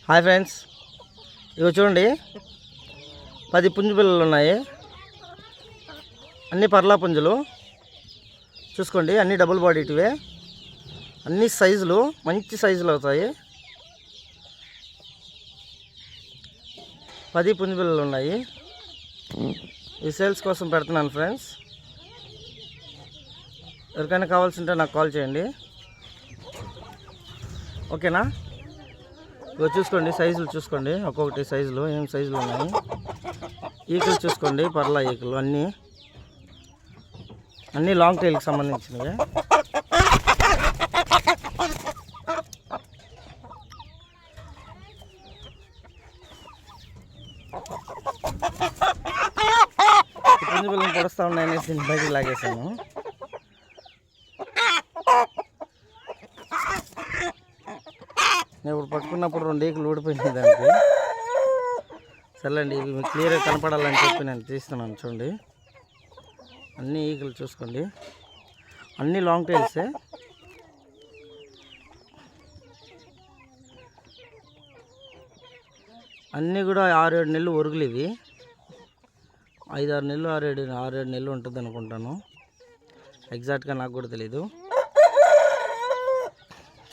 Hi friends, ఇవి చూడండి 10 పుంజు పిల్లలు ఉన్నాయి. అన్ని పర్లా పుంజులు చూసుకోండి. అన్ని డబుల్ బాడీటివే, అన్ని సైజులు మంచి సైజులు అవుతాయి. 10 పుంజు పిల్లలు ఉన్నాయి. ఈ సేల్స్ కోసం పెడుతున్నాను ఫ్రెండ్స్. ఎవరికైనా కావాల్సింటే నాకు కాల్ చేయండి, ఓకేనా? ఇవి చూసుకోండి, సైజులు చూసుకోండి, ఒక్కొక్కటి సైజులు ఏం సైజులు ఉన్నాయి. ఈకలు చూసుకోండి, పర్లా ఈకలు అన్నీ లాంగ్ టైల్కి సంబంధించినవి. పుంజు పిల్లలు పొడుస్తూ ఉన్నాయనేసి బయటికి లాగేశాను. నేను ఇప్పుడు పట్టుకున్నప్పుడు 2 ఈకలు ఊడిపోయింది దానికి. సర్లేండి, ఇవి మీకు క్లియర్గా కనపడాలని చెప్పి నేను తీస్తున్నాను. చూడండి, అన్ని ఈకలు చూసుకోండి, అన్ని లాంగ్ టైల్సే. అన్నీ కూడా 6-7 నెలలు ఒరుగులు. ఇవి 5-6 నెలలు 6-7 నెలలు ఉంటుంది అనుకుంటాను. ఎగ్జాక్ట్గా నాకు కూడా తెలీదు.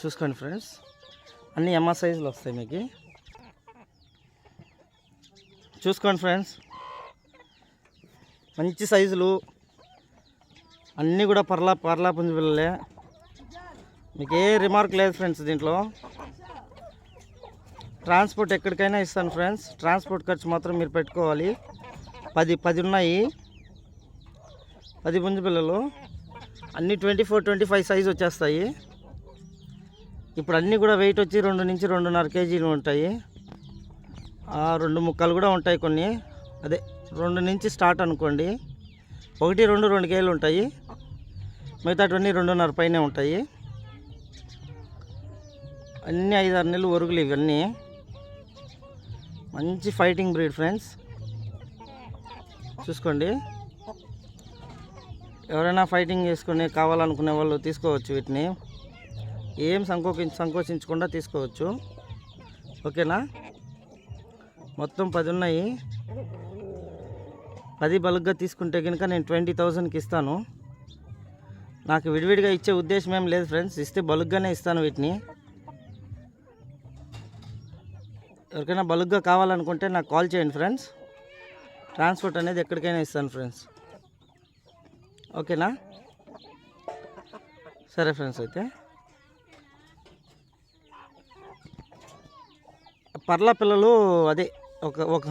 చూసుకోండి ఫ్రెండ్స్, అన్నీ ఎంఆర్ సైజులు వస్తాయి మీకు. చూసుకోండి ఫ్రెండ్స్, మంచి సైజులు అన్నీ కూడా పర్లా పుంజు పిల్లలే. మీకు ఏ రిమార్క్ లేదు ఫ్రెండ్స్. దీంట్లో ట్రాన్స్పోర్ట్ ఎక్కడికైనా ఇస్తాను ఫ్రెండ్స్. ట్రాన్స్పోర్ట్ ఖర్చు మాత్రం మీరు పెట్టుకోవాలి. 10 ఉన్నాయి, 10 పుంజు పిల్లలు. అన్నీ 24-25 సైజు వచ్చేస్తాయి. ఇప్పుడు అన్నీ కూడా వెయిట్ వచ్చి 2 నుంచి 2.5 కేజీలు ఉంటాయి. 2 ముక్కలు కూడా ఉంటాయి కొన్ని. అదే 2 నుంచి స్టార్ట్ అనుకోండి. 1-2 కేజీలు ఉంటాయి. మిగతావన్నీ 2.5 పైనే ఉంటాయి. అన్నీ 5-6 నెలలు ఒరుగులు. ఇవన్నీ మంచి ఫైటింగ్ బ్రీడ్ ఫ్రెండ్స్. చూసుకోండి, ఎవరైనా ఫైటింగ్ చేసుకుని కావాలనుకునే వాళ్ళు తీసుకోవచ్చు. వీటిని ఏం సంకోచించకుండా తీసుకోవచ్చు, ఓకేనా? మొత్తం 10 ఉన్నాయి. 10 బల్క్గా తీసుకుంటే కనుక నేను 20,000కి ఇస్తాను. నాకు విడివిడిగా ఇచ్చే ఉద్దేశం ఏం లేదు ఫ్రెండ్స్. ఇస్తే బల్క్గానే ఇస్తాను వీటిని. ఎవరికైనా బల్క్గా కావాలనుకుంటే నాకు కాల్ చేయండి ఫ్రెండ్స్. ట్రాన్స్పోర్ట్ అనేది ఎక్కడికైనా ఇస్తాను ఫ్రెండ్స్, ఓకేనా? సరే ఫ్రెండ్స్, అయితే పర్లా పిల్లలు అదే ఒక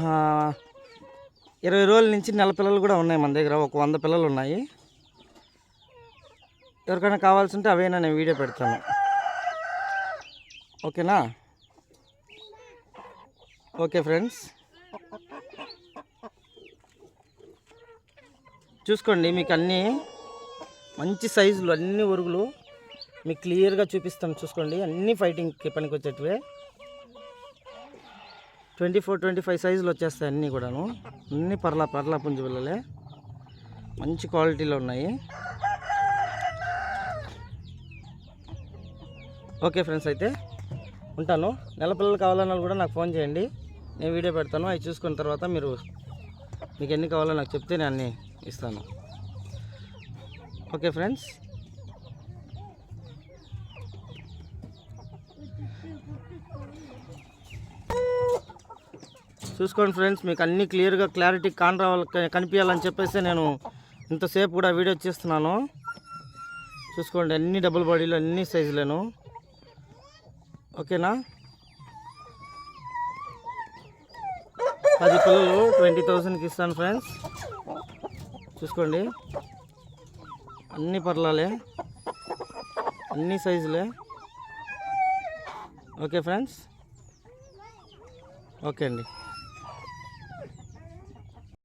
20 రోజుల నుంచి నెల పిల్లలు కూడా ఉన్నాయి మన దగ్గర. ఒక 100 పిల్లలు ఉన్నాయి. ఎవరికైనా కావాల్సి ఉంటే అవైనా నేను వీడియో పెడతాను, ఓకేనా? ఓకే ఫ్రెండ్స్, చూసుకోండి. మీకు అన్నీ మంచి సైజులు, అన్ని ఒరుగులు మీకు క్లియర్గా చూపిస్తాను. చూసుకోండి, అన్నీ ఫైటింగ్కి పనికి వచ్చేటివే. 24-25 సైజులు వచ్చేస్తాయి అన్నీ కూడాను. అన్నీ పర్లా పుంజు పిల్లలే, మంచి క్వాలిటీలో ఉన్నాయి. ఓకే ఫ్రెండ్స్, అయితే ఉంటాను. నెల పిల్లలు కావాలన్నా కూడా నాకు ఫోన్ చేయండి, నేను వీడియో పెడతాను. అవి చూసుకున్న తర్వాత మీకు ఎన్ని కావాలో నాకు చెప్తే నేను అన్నీ ఇస్తాను, ఓకే ఫ్రెండ్స్? చూసుకోండి ఫ్రెండ్స్, మీకు అన్నీ క్లియర్గా క్లారిటీ కనిపించాలని చెప్పేసి నేను ఇంతసేపు కూడా వీడియో చేస్తున్నాను. చూసుకోండి, అన్ని డబుల్ బాడీలు, అన్ని సైజులేను, ఓకేనా? 10 పిల్లలు 20,000కి ఇస్తాను ఫ్రెండ్స్. చూసుకోండి, అన్ని పర్లాలే, అన్ని సైజులే, ఓకే ఫ్రెండ్స్? ఓకే అండి.